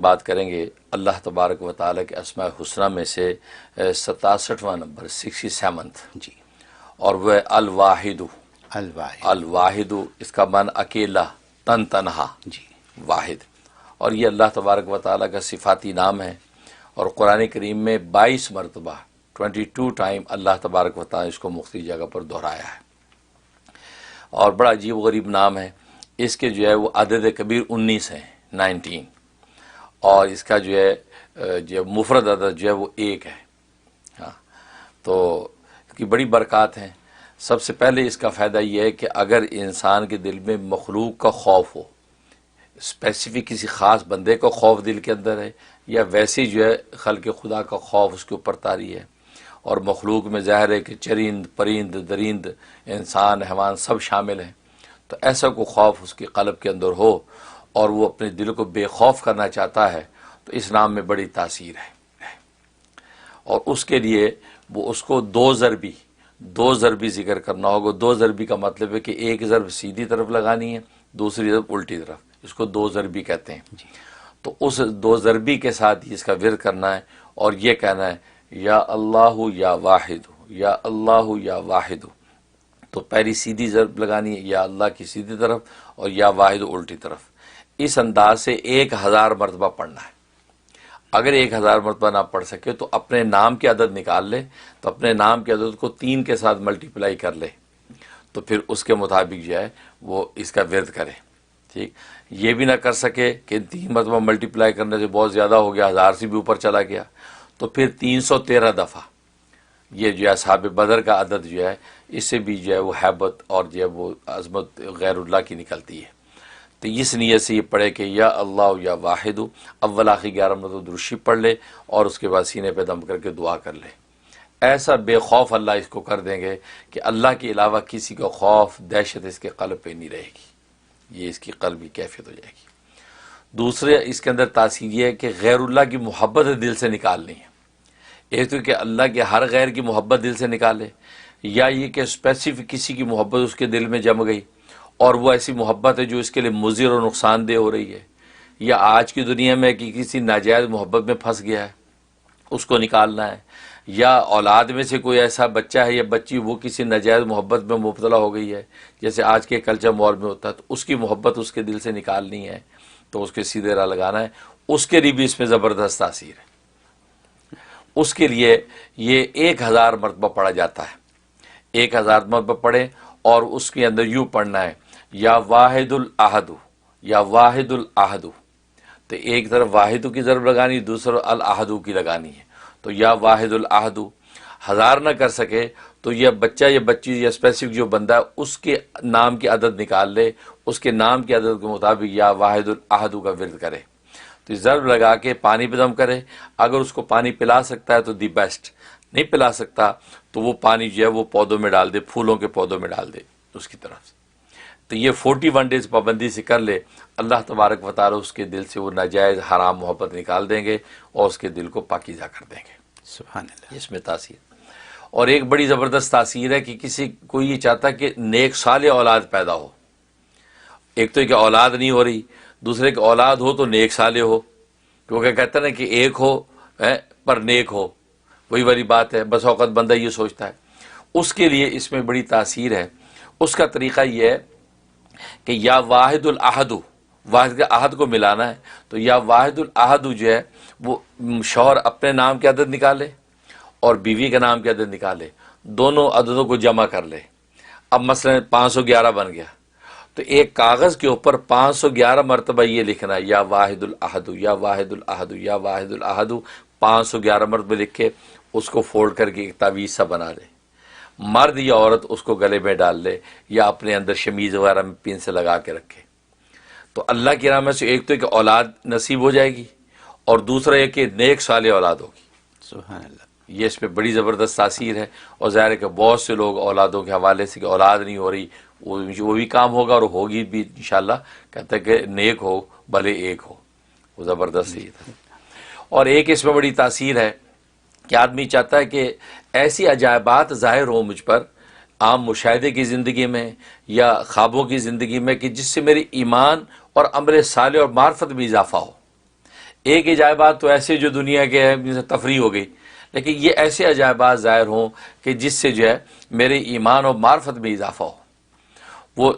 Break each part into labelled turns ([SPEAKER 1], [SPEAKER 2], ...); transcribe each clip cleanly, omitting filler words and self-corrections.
[SPEAKER 1] بات کریں گے اللہ تبارک و تعالیٰ کے اسماء الحسنہ میں سے 67واں نمبر 67
[SPEAKER 2] جی
[SPEAKER 1] اور وہ الواحد
[SPEAKER 2] الواحد
[SPEAKER 1] الواحد اس کا معنی اکیلا تنہا
[SPEAKER 2] جی
[SPEAKER 1] واحد، اور یہ اللہ تبارک و تعالیٰ کا صفاتی نام ہے، اور قرآن کریم میں 22 مرتبہ 22 ٹائم اللہ تبارک و تعالیٰ اس کو مختلف جگہ پر دہرایا ہے، اور بڑا عجیب و غریب نام ہے اس کے جو ہے وہ عدد کبیر 19 ہیں 19، اور اس کا جو مفرد عدد جو ہے وہ 1 ہے۔ ہاں، تو اس کی بڑی برکات ہیں۔ سب سے پہلے اس کا فائدہ یہ ہے کہ اگر انسان کے دل میں مخلوق کا خوف ہو، اسپیسیفک کسی خاص بندے کا خوف دل کے اندر ہے، یا ویسے جو ہے خلق خدا کا خوف اس کے اوپر طاری ہے، اور مخلوق میں ظاہر ہے کہ چرند پرند درند انسان حیوان سب شامل ہیں، تو ایسا کوئی خوف اس کے قلب کے اندر ہو اور وہ اپنے دل کو بے خوف کرنا چاہتا ہے، تو اس نام میں بڑی تاثیر ہے، اور اس کے لیے وہ اس کو دو ضربی ذکر کرنا ہوگا۔ دو ضربی کا مطلب ہے کہ ایک ضرب سیدھی طرف لگانی ہے، دوسری ضرب الٹی طرف، اس کو دو ضربی کہتے ہیں۔ تو اس دو ضربی کے ساتھ ہی اس کا ورد کرنا ہے، اور یہ کہنا ہے یا اللہ یا واحد، یا اللہ یا واحد۔ تو پہلی سیدھی ضرب لگانی ہے یا اللہ کی سیدھی طرف، اور یا واحد الٹی طرف۔ اس انداز سے 1000 مرتبہ پڑھنا ہے۔ اگر 1000 مرتبہ نہ پڑھ سکے تو اپنے نام کی عدد نکال لے، تو اپنے نام کی عدد کو 3 کے ساتھ ملٹیپلائی کر لے، تو پھر اس کے مطابق جو ہے وہ اس کا ورد کرے۔ ٹھیک، یہ بھی نہ کر سکے کہ 3 مرتبہ ملٹیپلائی کرنے سے بہت زیادہ ہو گیا، 1000 سے بھی اوپر چلا گیا، تو پھر 313 دفعہ یہ جو ہے اصحاب بدر کا عدد جو ہے اس سے بھی جو ہے وہ ہیبت اور جو ہے وہ عظمت غیر اللہ کی نکلتی ہے۔ تو اس نیت سے یہ پڑھے کہ یا اللہ یا واحد، اول آخری 11 مرتبہ درود شریف پڑھ لے، اور اس کے بعد سینے پہ دم کر کے دعا کر لے۔ ایسا بے خوف اللہ اس کو کر دیں گے کہ اللہ کے علاوہ کسی کا خوف دہشت اس کے قلب پہ نہیں رہے گی، یہ اس کی قلبی کیفیت ہو جائے گی۔ دوسرے اس کے اندر تاثیر یہ ہے کہ غیر اللہ کی محبت دل سے نکالنی ہے۔ ایک تو کہ اللہ کے ہر غیر کی محبت دل سے نکالے، یا یہ کہ اسپیسیفک کسی کی محبت اس کے دل میں جم گئی، اور وہ ایسی محبت ہے جو اس کے لیے مضر اور نقصان دہ ہو رہی ہے، یا آج کی دنیا میں کہ کسی ناجائز محبت میں پھنس گیا ہے اس کو نکالنا ہے، یا اولاد میں سے کوئی ایسا بچہ ہے یا بچی وہ کسی ناجائز محبت میں مبتلا ہو گئی ہے، جیسے آج کے کلچر ماحول میں ہوتا ہے، تو اس کی محبت اس کے دل سے نکالنی ہے، تو اس کے سیدھے راہ لگانا ہے۔ اس کے لیے بھی اس میں زبردست تاثیر ہے۔ اس کے لیے یہ 1000 مرتبہ پڑھا جاتا ہے، 1000 مرتبہ پڑھیں، اور اس کے اندر یوں پڑھنا ہے یا واحد الاحد، یا واحد الاحد۔ تو ایک طرف واحد کی ضرب لگانی، دوسرا الاحد کی لگانی ہے، تو یا واحد الاحد۔ 1000 نہ کر سکے تو یہ بچہ یا بچی یا اسپیسیفک جو بندہ ہے اس کے نام کی عدد نکال لے، اس کے نام کی عدد کے مطابق یا واحد الاحد کا ورد کرے، تو ضرب لگا کے پانی پہ دم کرے۔ اگر اس کو پانی پلا سکتا ہے تو دی بیسٹ، نہیں پلا سکتا تو وہ پانی جو ہے وہ پودوں میں ڈال دے، پھولوں کے پودوں میں ڈال دے اس کی طرف سے۔ تو یہ 41 ڈیز پابندی سے کر لے، اللہ تبارک و تعالی اس کے دل سے وہ ناجائز حرام محبت نکال دیں گے، اور اس کے دل کو پاکیزہ کر دیں گے۔
[SPEAKER 2] سبحان اللہ۔
[SPEAKER 1] اس میں تاثیر، اور ایک بڑی زبردست تاثیر ہے کہ کوئی یہ چاہتا ہے کہ نیک صالح اولاد پیدا ہو۔ ایک تو کہ اولاد نہیں ہو رہی، دوسرے کہ اولاد ہو تو نیک صالح ہو، کیونکہ کہتے ہیں نا کہ ایک ہو پر نیک ہو، وہی والی بات ہے، بس اوقات بندہ یہ سوچتا ہے۔ اس کے لیے اس میں بڑی تاثیر ہے۔ اس کا طریقہ یہ ہے کہ یا واحد الاحد، واحد کے احد کو ملانا ہے، تو یا واحد الاحد جو ہے وہ شوہر اپنے نام کے عدد نکالے اور بیوی کے نام کے عدد نکالے، دونوں عددوں کو جمع کر لے۔ اب مثلا 511 بن گیا، تو ایک کاغذ کے اوپر 511 مرتبہ یہ لکھنا ہے یا واحد الاحد، یا واحد الاحد، یا واحد الاحد، 511 مرتبہ لکھ کے اس کو فولڈ کر کے ایک تعویذ سا بنا لے۔ مرد یا عورت اس کو گلے میں ڈال لے، یا اپنے اندر شمیز وغیرہ میں پن سے لگا کے رکھے، تو اللہ کی رحمت سے ایک تو کہ اولاد نصیب ہو جائے گی، اور دوسرا یہ کہ نیک صالح اولاد ہوگی۔
[SPEAKER 2] سبحان اللہ۔
[SPEAKER 1] یہ اس پہ بڑی زبردست تاثیر ہے، اور ظاہر ہے کہ بہت سے لوگ اولادوں کے حوالے سے کہ اولاد نہیں ہو رہی، وہ بھی کام ہوگا اور ہوگی بھی انشاءاللہ، کہتے ہیں کہ نیک ہو بھلے ایک ہو، وہ زبردست ہی ہے۔ اور ایک اس میں بڑی تاثیر ہے کہ آدمی چاہتا ہے کہ ایسی عجائبات ظاہر ہوں مجھ پر عام مشاہدے کی زندگی میں یا خوابوں کی زندگی میں کہ جس سے میری ایمان اور عمل صالح اور معرفت میں اضافہ ہو۔ ایک عجائبات تو ایسے جو دنیا کے ہیں جن سے تفریح ہو گئی، لیکن یہ ایسے عجائبات ظاہر ہوں کہ جس سے جو ہے میرے ایمان اور معرفت میں اضافہ ہو. وہ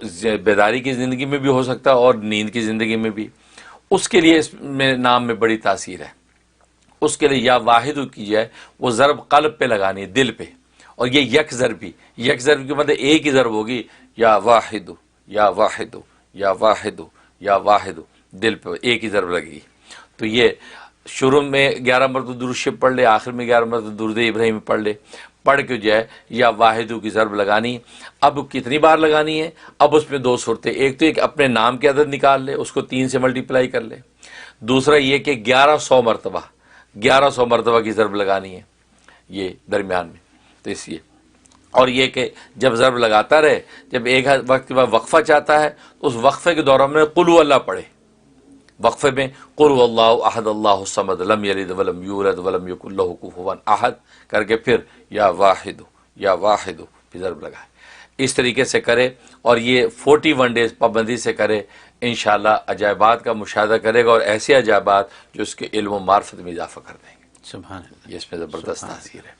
[SPEAKER 1] بیداری کی زندگی میں بھی ہو سکتا ہے اور نیند کی زندگی میں بھی. اس کے لیے اس میں نام میں بڑی تاثیر ہے. اس کے لیے یا واحد کی جائے وہ ضرب قلب پہ لگانی ہے، دل پہ. اور یہ یک ضربی، یک ضرب کی مطلب ایک ہی ضرب ہوگی، یا واحد یا واحد یا واحد یا واحد، دل پہ ایک ہی ضرب لگے گی. تو یہ شروع میں 11 مرتبہ درود شریف پڑھ لے، آخر میں 11 مرتبہ درود ابراہیم پڑھ لے. پڑھ کے جو ہے یا واحد کی ضرب لگانی. اب کتنی بار لگانی ہے؟ اب اس میں دو صورتیں، ایک تو ایک اپنے نام کے عدد نکال لے، اس کو 3 سے ملٹیپلائی کر لے. دوسرا یہ کہ 1100 مرتبہ کی ضرب لگانی ہے یہ درمیان میں. تو اس لیے اور یہ کہ جب ضرب لگاتا رہے، جب ایک وقت کے بعد وقفہ چاہتا ہے تو اس وقفے کے دوران میں قل هو اللہ پڑھے. وقفے میں قل هو اللہ احد اللہ الصمد لم یلد ولم یولد ولم یکن لہ کفوا احد کر کے پھر یا واحد پھر ضرب لگائے. اس طریقے سے کرے اور یہ 41 ڈیز پابندی سے کرے، انشاءاللہ عجائبات کا مشاہدہ کرے گا، اور ایسے عجائبات جو اس کے علم و معرفت میں اضافہ کر دیں گے.
[SPEAKER 2] سبحان اللہ.
[SPEAKER 1] یہ اس میں زبردست تاثیر ہے.